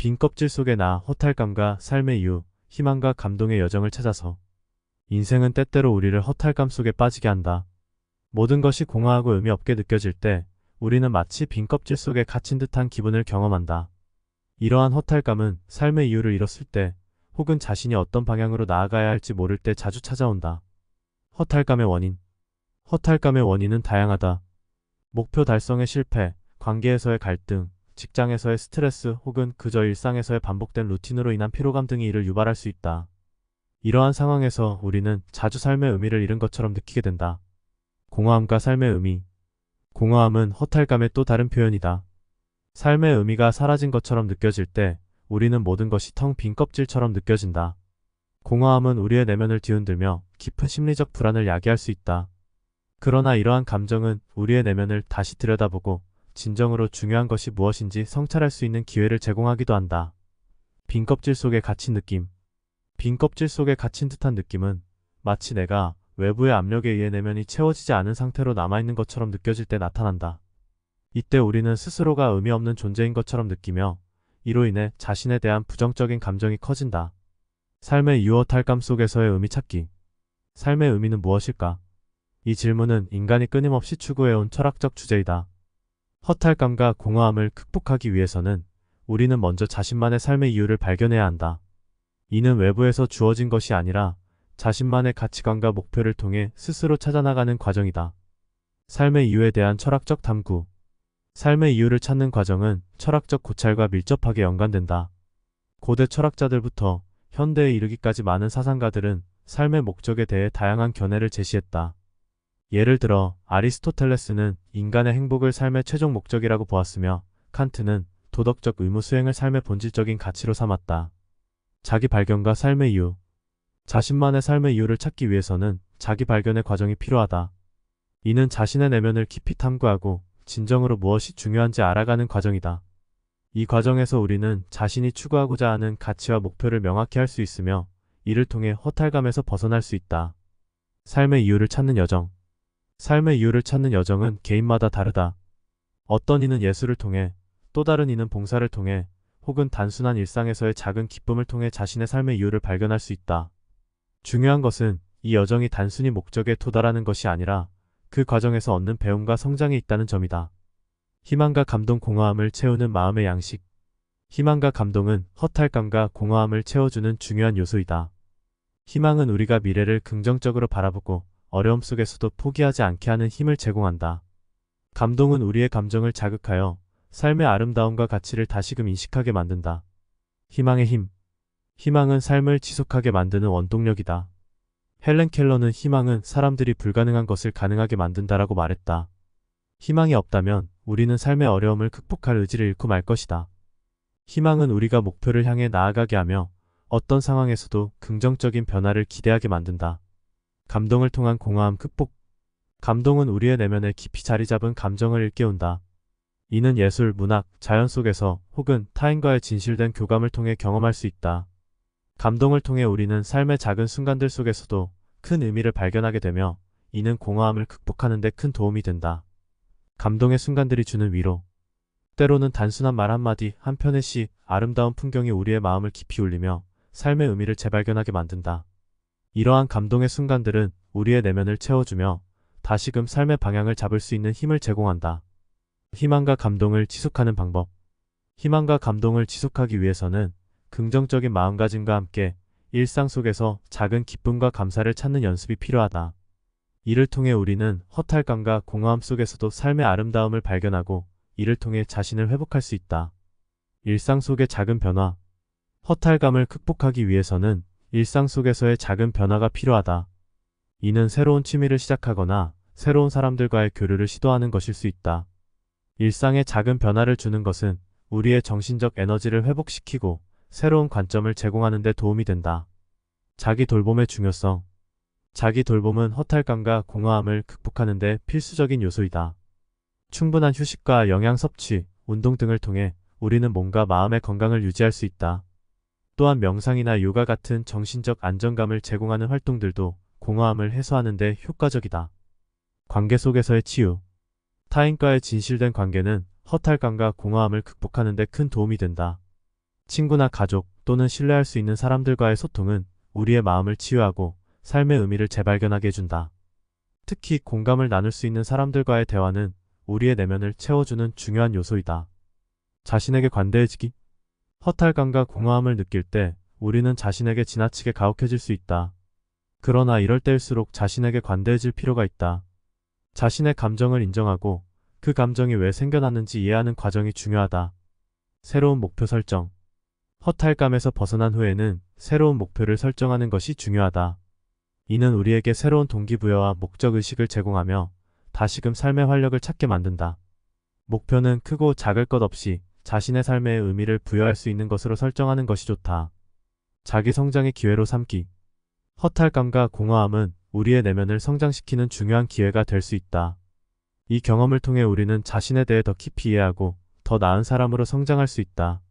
빈 껍질 속에 나 허탈감과 삶의 이유, 희망과 감동의 여정을 찾아서 인생은 때때로 우리를 허탈감 속에 빠지게 한다. 모든 것이 공허하고 의미 없게 느껴질 때 우리는 마치 빈 껍질 속에 갇힌 듯한 기분을 경험한다. 이러한 허탈감은 삶의 이유를 잃었을 때 혹은 자신이 어떤 방향으로 나아가야 할지 모를 때 자주 찾아온다. 허탈감의 원인. 허탈감의 원인은 다양하다. 목표 달성의 실패, 관계에서의 갈등, 직장에서의 스트레스 혹은 그저 일상에서의 반복된 루틴으로 인한 피로감 등이 이를 유발할 수 있다. 이러한 상황에서 우리는 자주 삶의 의미를 잃은 것처럼 느끼게 된다. 공허함과 삶의 의미. 공허함은 허탈감의 또 다른 표현이다. 삶의 의미가 사라진 것처럼 느껴질 때 우리는 모든 것이 텅 빈 껍질처럼 느껴진다. 공허함은 우리의 내면을 뒤흔들며 깊은 심리적 불안을 야기할 수 있다. 그러나 이러한 감정은 우리의 내면을 다시 들여다보고 진정으로 중요한 것이 무엇인지 성찰할 수 있는 기회를 제공하기도 한다. 빈 껍질 속에 갇힌 느낌. 빈 껍질 속에 갇힌 듯한 느낌은 마치 내가 외부의 압력에 의해 내면이 채워지지 않은 상태로 남아있는 것처럼 느껴질 때 나타난다. 이때 우리는 스스로가 의미 없는 존재인 것처럼 느끼며 이로 인해 자신에 대한 부정적인 감정이 커진다. 삶의 유허탈감 속에서의 의미 찾기. 삶의 의미는 무엇일까? 이 질문은 인간이 끊임없이 추구해온 철학적 주제이다. 허탈감과 공허함을 극복하기 위해서는 우리는 먼저 자신만의 삶의 이유를 발견해야 한다. 이는 외부에서 주어진 것이 아니라 자신만의 가치관과 목표를 통해 스스로 찾아나가는 과정이다. 삶의 이유에 대한 철학적 탐구. 삶의 이유를 찾는 과정은 철학적 고찰과 밀접하게 연관된다. 고대 철학자들부터 현대에 이르기까지 많은 사상가들은 삶의 목적에 대해 다양한 견해를 제시했다. 예를 들어 아리스토텔레스는 인간의 행복을 삶의 최종 목적이라고 보았으며 칸트는 도덕적 의무 수행을 삶의 본질적인 가치로 삼았다. 자기 발견과 삶의 이유. 자신만의 삶의 이유를 찾기 위해서는 자기 발견의 과정이 필요하다. 이는 자신의 내면을 깊이 탐구하고 진정으로 무엇이 중요한지 알아가는 과정이다. 이 과정에서 우리는 자신이 추구하고자 하는 가치와 목표를 명확히 할 수 있으며 이를 통해 허탈감에서 벗어날 수 있다. 삶의 이유를 찾는 여정. 삶의 이유를 찾는 여정은 개인마다 다르다. 어떤 이는 예술을 통해, 또 다른 이는 봉사를 통해, 혹은 단순한 일상에서의 작은 기쁨을 통해 자신의 삶의 이유를 발견할 수 있다. 중요한 것은 이 여정이 단순히 목적에 도달하는 것이 아니라 그 과정에서 얻는 배움과 성장이 있다는 점이다. 희망과 감동, 공허함을 채우는 마음의 양식. 희망과 감동은 허탈감과 공허함을 채워주는 중요한 요소이다. 희망은 우리가 미래를 긍정적으로 바라보고 어려움 속에서도 포기하지 않게 하는 힘을 제공한다. 감동은 우리의 감정을 자극하여 삶의 아름다움과 가치를 다시금 인식하게 만든다. 희망의 힘. 희망은 삶을 지속하게 만드는 원동력이다. 헬렌 켈러는 희망은 사람들이 불가능한 것을 가능하게 만든다라고 말했다. 희망이 없다면 우리는 삶의 어려움을 극복할 의지를 잃고 말 것이다. 희망은 우리가 목표를 향해 나아가게 하며 어떤 상황에서도 긍정적인 변화를 기대하게 만든다. 감동을 통한 공허함 극복. 감동은 우리의 내면에 깊이 자리 잡은 감정을 일깨운다. 이는 예술, 문학, 자연 속에서 혹은 타인과의 진실된 교감을 통해 경험할 수 있다. 감동을 통해 우리는 삶의 작은 순간들 속에서도 큰 의미를 발견하게 되며 이는 공허함을 극복하는 데 큰 도움이 된다. 감동의 순간들이 주는 위로. 때로는 단순한 말 한마디, 한편의 시, 아름다운 풍경이 우리의 마음을 깊이 울리며 삶의 의미를 재발견하게 만든다. 이러한 감동의 순간들은 우리의 내면을 채워주며 다시금 삶의 방향을 잡을 수 있는 힘을 제공한다. 희망과 감동을 지속하는 방법. 희망과 감동을 지속하기 위해서는 긍정적인 마음가짐과 함께 일상 속에서 작은 기쁨과 감사를 찾는 연습이 필요하다. 이를 통해 우리는 허탈감과 공허함 속에서도 삶의 아름다움을 발견하고 이를 통해 자신을 회복할 수 있다. 일상 속의 작은 변화. 허탈감을 극복하기 위해서는 일상 속에서의 작은 변화가 필요하다. 이는 새로운 취미를 시작하거나 새로운 사람들과의 교류를 시도하는 것일 수 있다. 일상에 작은 변화를 주는 것은 우리의 정신적 에너지를 회복시키고 새로운 관점을 제공하는 데 도움이 된다. 자기 돌봄의 중요성. 자기 돌봄은 허탈감과 공허함을 극복하는 데 필수적인 요소이다. 충분한 휴식과 영양 섭취, 운동 등을 통해 우리는 몸과 마음의 건강을 유지할 수 있다. 또한 명상이나 요가 같은 정신적 안정감을 제공하는 활동들도 공허함을 해소하는 데 효과적이다. 관계 속에서의 치유. 타인과의 진실된 관계는 허탈감과 공허함을 극복하는 데 큰 도움이 된다. 친구나 가족 또는 신뢰할 수 있는 사람들과의 소통은 우리의 마음을 치유하고 삶의 의미를 재발견하게 해준다. 특히 공감을 나눌 수 있는 사람들과의 대화는 우리의 내면을 채워주는 중요한 요소이다. 자신에게 관대해지기? 허탈감과 공허함을 느낄 때 우리는 자신에게 지나치게 가혹해질 수 있다. 그러나 이럴 때일수록 자신에게 관대해질 필요가 있다. 자신의 감정을 인정하고 그 감정이 왜 생겨났는지 이해하는 과정이 중요하다. 새로운 목표 설정. 허탈감에서 벗어난 후에는 새로운 목표를 설정하는 것이 중요하다. 이는 우리에게 새로운 동기부여와 목적의식을 제공하며 다시금 삶의 활력을 찾게 만든다. 목표는 크고 작을 것 없이 자신의 삶에 의미를 부여할 수 있는 것으로 설정하는 것이 좋다. 자기 성장의 기회로 삼기. 허탈감과 공허함은 우리의 내면을 성장시키는 중요한 기회가 될 수 있다. 이 경험을 통해 우리는 자신에 대해 더 깊이 이해하고 더 나은 사람으로 성장할 수 있다.